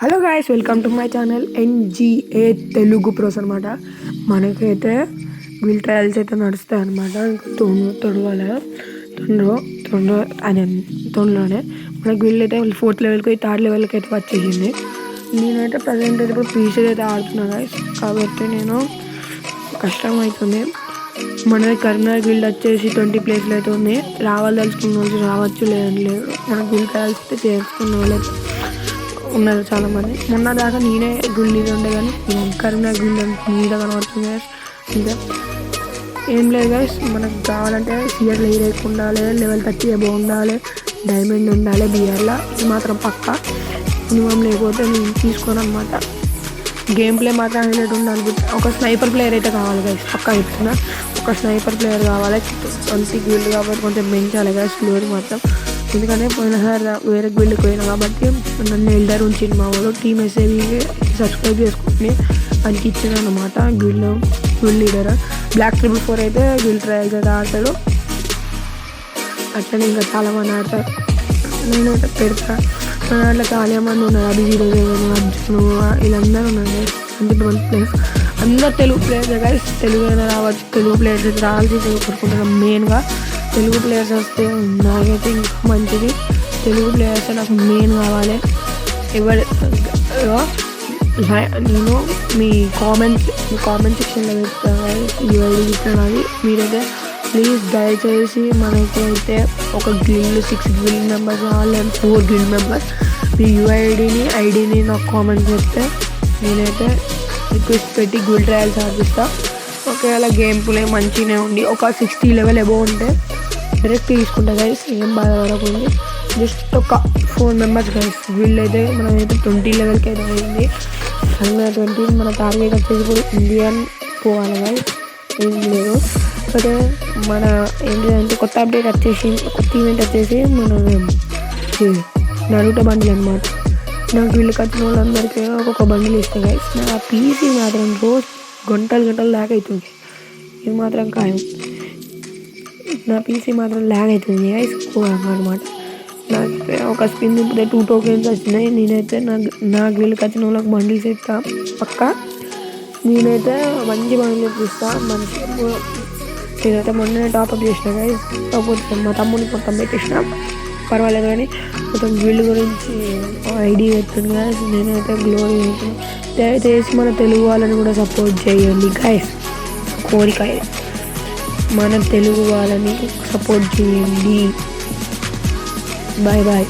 Hello guys, welcome to my channel NGA Telugu pros అనమాట. మనకైతే wheel trials అయితే నడుస్తాయి అనమాట. తొండలోనే మనకి వీళ్ళు అయితే 4th లెవెల్కి 3rd లెవెల్కి అయితే వచ్చేసింది. నేనైతే ప్రజెంట్ అయితే ఇప్పుడు పీసీ అయితే ఆడుతున్నా గాయస్. కాబట్టి నేను కష్టం అవుతుంది. మనది కరీంనగర్ గిల్డ్ వచ్చేసి 20 ప్లేస్లు అయితే ఉంది. రావాల్సిన వాళ్ళు రావచ్చు, లేదని లేదు. మనకు వీల్ ట్రయల్స్ అయితే చేసుకున్న వాళ్ళు ఉన్నారు చాలామంది. మొన్న దాకా నేనే గుళ్ళు ఉండే, కానీ కరీంనగర్ గుళ్ళు మీద కనబడుతుంది గాయస్. ఇంకా ఏం లేదు గాయస్, మనకు కావాలంటే సిఆర్ లెవెల్ ఉండాలి, లెవెల్ 30 అబోవ్ ఉండాలి, డైమండ్ ఉండాలి బిఆర్లో. ఇది మాత్రం పక్క మినిమం, లేకపోతే నేను తీసుకోను అనమాట. గేమ్ ప్లే మాత్రం హైలైట్ ఉండాలి. ఒక స్నైపర్ ప్లేయర్ అయితే కావాలి గాయస్, పక్కా చెప్తున్నా. ఒక స్నైపర్ ప్లేయర్ కావాలి. 20 గిల్డ్ కాబట్టి కొంచెం పెంచాలి గాయస్ ఫ్లోర్ మాత్రం. ఎందుకంటే పోయినసారి వేరే గిల్డ్కి పోయినా కాబట్టి నన్ను ఎల్డర్ ఉంచింది మా వాళ్ళు. టీమ్ ఎస్ఏబీకి సబ్స్క్రైబ్ చేసుకుని పనికి ఇచ్చాను అనమాట. గిల్డ్ లీడర్ బ్లాక్ 444 అయితే గిల్డ్ ట్రయల్స్ అయితే ఆడతాడు. అట్లనే ఇంకా చాలామంది ఆడతారు. నేనైతే పెడతా. మన దాంట్లో చాలా మంది ఉన్నారు. అభిజీరోజన్, అర్జును, వీళ్ళందరూ ఉన్నారు. 21 ప్లేయర్స్ అందరూ తెలుగు ప్లేయర్స్ గాయస్. తెలుగు అయినా రావచ్చు, తెలుగు ప్లేయర్స్ అయితే రావాల్సి కోరుకుంటున్నాం. మెయిన్గా తెలుగు ప్లేయర్స్ వస్తే నాకైతే ఇంకా మంచిది. తెలుగు ప్లేయర్స్ నాకు మెయిన్ కావాలి. నేను మీ కామెంట్ సెక్షన్లో పెడతాను యూఐడి. మీరైతే ప్లీజ్ దయచేసి మనకైతే ఒక గిల్డ్ 6 గిల్డ్ మెంబర్స్ లేదా 4 గిల్డ్ మెంబర్స్ మీ ఐడిని నాకు కామెంట్ చేస్తే నేనైతే రిక్వెస్ట్ పెట్టి గిల్డ్ ట్రయల్స్ ఆడిస్తా. ఒకవేళ గేమ్ ప్లే మంచిగానే ఉండి ఒక 60 లెవెల్ అబోవ్ ఉంటే డైరెక్ట్ తీసుకుంటా గైస్. ఏం బాధపడకుండా జస్ట్ ఒక 4 మెంబర్స్ గైస్. వీళ్ళైతే మనమైతే 20 లెవెల్కి అయితే అయింది. 20 మన టార్గెట్ వచ్చేసి ఇప్పుడు ఇండియన్ పోవాలి గైస్. ఏం లేదు. అయితే మన ఏంటంటే కొత్త అప్డేట్ వచ్చేసి, కొత్త ఈవెంట్ వచ్చేసి మన నడుట బండిల్ అనమాట. నాకు వీళ్ళు కట్టిన వాళ్ళందరికీ ఒక్కొక్క బండిల్ ఇస్తాయి గైస్. నా పీసీ మాత్రం రోజు గంటలు ల్యాగ్ అవుతుంది. ఇది మాత్రం ఖాయం. నా పీసీ మాత్రం ల్యాగ్ అవుతుంది గైస్ అనమాట. నాకు ఒక స్పిన్ తిప్పితే 2 టోకెన్స్ వచ్చినాయి. నేనైతే నాకు వీళ్ళకి వచ్చిన వాళ్ళకి బండిల్స్ ఇస్తా పక్కా. నేనైతే మంచి బండిల్స్ ఇస్తా. నేనైతే మొన్ననే టాప్అప్ చేసిన గైస్. కాకపోతే మా తమ్ముడికి మొత్తం పెట్టేసిన, పర్వాలేదు. కానీ మొత్తం వీళ్ళ గురించి ఐడి పెడుతుంది గైస్. నేనైతే గ్లోరీ అవుతున్నాను. దయచేసి మన తెలుగు వాళ్ళని కూడా సపోర్ట్ చేయండి గైస్. కోరిక మన తెలుగు వాళ్ళని సపోర్ట్ చేయండి. Bye bye.